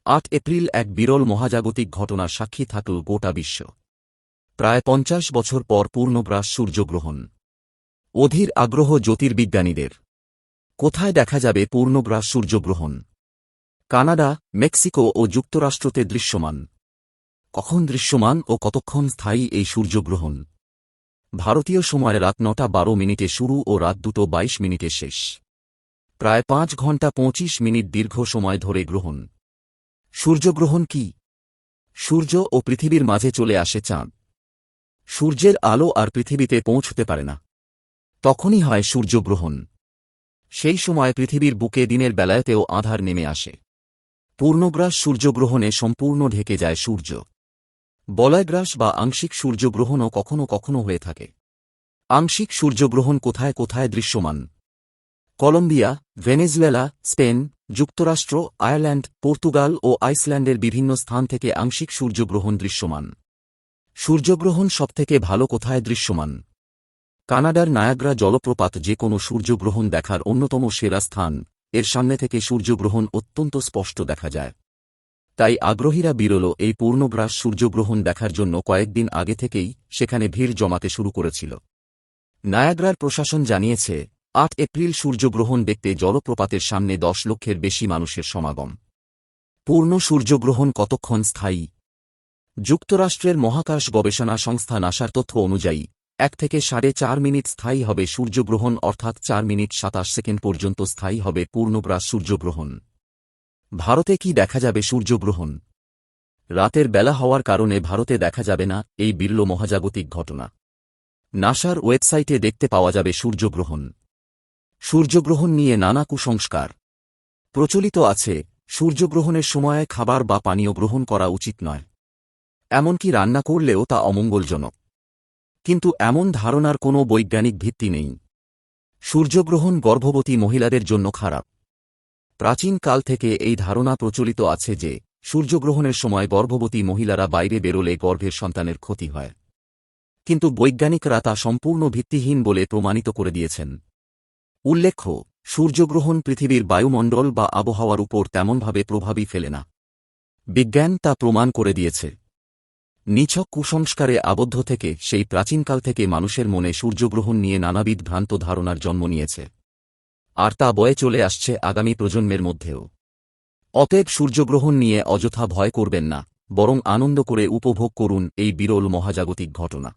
৮ April এক বিরল মহাজাগতিক ঘটনার সাক্ষী থাকল গোটা বিশ্ব। প্রায় ৫০ বছর পর পূর্ণগ্রাস সূর্যগ্রহণ। অধীর আগ্রহ জ্যোতির্বিজ্ঞানীদের। কোথায় দেখা যাবে পূর্ণগ্রাস সূর্যগ্রহণ? কানাডা, মেক্সিকো ও যুক্তরাষ্ট্রতে দৃশ্যমান। কখন দৃশ্যমান ও কতক্ষণ স্থায়ী এই সূর্যগ্রহণ? ভারতীয় সময় রাত ৯:১২ শুরু ও রাত ২:২২ শেষ। প্রায় ৫ ঘণ্টা ২৫ মিনিট দীর্ঘ সময় ধরে গ্রহণ। সূর্যগ্রহণ কি? সূর্য ও পৃথিবীর মাঝে চলে আসে চাঁদ। সূর্যের আলো আর পৃথিবীতে পৌঁছতে পারে না, তখনই হয় সূর্যগ্রহণ। সেই সময় পৃথিবীর বুকে দিনের বেলায়তেও আঁধার নেমে আসে। পূর্ণগ্রাস সূর্যগ্রহণে সম্পূর্ণ ঢেকে যায় সূর্য। বলয়গ্রাস বা আংশিক সূর্যগ্রহণও কখনও কখনও হয়ে থাকে। আংশিক সূর্যগ্রহণ কোথায় কোথায় দৃশ্যমান? কলম্বিয়া, ভেনেজুয়েলা, স্পেন, যুক্তরাষ্ট্র, আয়ারল্যান্ড, পর্তুগাল ও আইসল্যান্ডের বিভিন্ন স্থান থেকে আংশিক সূর্যগ্রহণ দৃশ্যমান। সূর্যগ্রহণ সবথেকে ভালো কোথায় দৃশ্যমান? কানাডার নায়াগ্রা জলপ্রপাত যে কোনো সূর্যগ্রহণ দেখার অন্যতম সেরা স্থান। এর সামনে থেকে সূর্যগ্রহণ অত্যন্ত স্পষ্ট দেখা যায়। তাই আগ্রহীরা বিরল এই পূর্ণগ্রাস সূর্যগ্রহণ দেখার জন্য কয়েকদিন আগে থেকেই সেখানে ভিড় জমাতে শুরু করেছিল। নায়াগ্রার প্রশাসন জানিয়েছে, ৮ এপ্রিল সূর্যগ্রহণ দেখতে জলপ্রপাতের সামনে ১০ লক্ষের বেশি মানুষের সমাগম। পূর্ণ সূর্যগ্রহণ কতক্ষণ স্থায়ী? যুক্তরাষ্ট্রের মহাকাশ গবেষণা সংস্থা নাসার তথ্য অনুযায়ী ১ থেকে ৪.৫ মিনিট স্থায়ী হবে সূর্যগ্রহণ, অর্থাৎ ৪ মিনিট ২৭ সেকেন্ড পর্যন্ত স্থায়ী হবে পূর্ণগ্রাস সূর্যগ্রহণ। ভারতে কি দেখা যাবে সূর্যগ্রহণ? রাতের বেলা হওয়ার কারণে ভারতে দেখা যাবে না এই বিরল মহাজাগতিক ঘটনা। নাসার ওয়েবসাইটে দেখতে পাওয়া যাবে সূর্যগ্রহণ। সূর্যগ্রহণ নিয়ে নানা কুসংস্কার প্রচলিত আছে। সূর্যগ্রহণের সময় খাবার বা পানীয় গ্রহণ করা উচিত নয়, এমনকি রান্না করলেও তা অমঙ্গলজনক। কিন্তু এমন ধারণার কোনো বৈজ্ঞানিক ভিত্তি নেই। সূর্যগ্রহণ গর্ভবতী মহিলাদের জন্য খারাপ। প্রাচীন কাল থেকে এই ধারণা প্রচলিত আছে যে সূর্যগ্রহণের সময় গর্ভবতী মহিলারা বাইরে বেরোলে গর্ভের সন্তানের ক্ষতি হয়। কিন্তু বৈজ্ঞানিকরা তা সম্পূর্ণ ভিত্তিহীন বলে প্রমাণিত করে দিয়েছেন। উল্লেখ্য, সূর্যগ্রহণ পৃথিবীর বায়ুমণ্ডল বা আবহাওয়ার উপর তেমনভাবে প্রভাবই ফেলে না। বিজ্ঞান তা প্রমাণ করে দিয়েছে। নিছক কুসংস্কারে আবদ্ধ থেকে সেই প্রাচীনকাল থেকে মানুষের মনে সূর্যগ্রহণ নিয়ে নানাবিধ ভ্রান্ত ধারণার জন্ম নিয়েছে, আর তা বয়ে চলে আসছে আগামী প্রজন্মের মধ্যেও। অতএব সূর্যগ্রহণ নিয়ে অযথা ভয় করবেন না, বরং আনন্দ করে উপভোগ করুন এই বিরল মহাজাগতিক ঘটনা।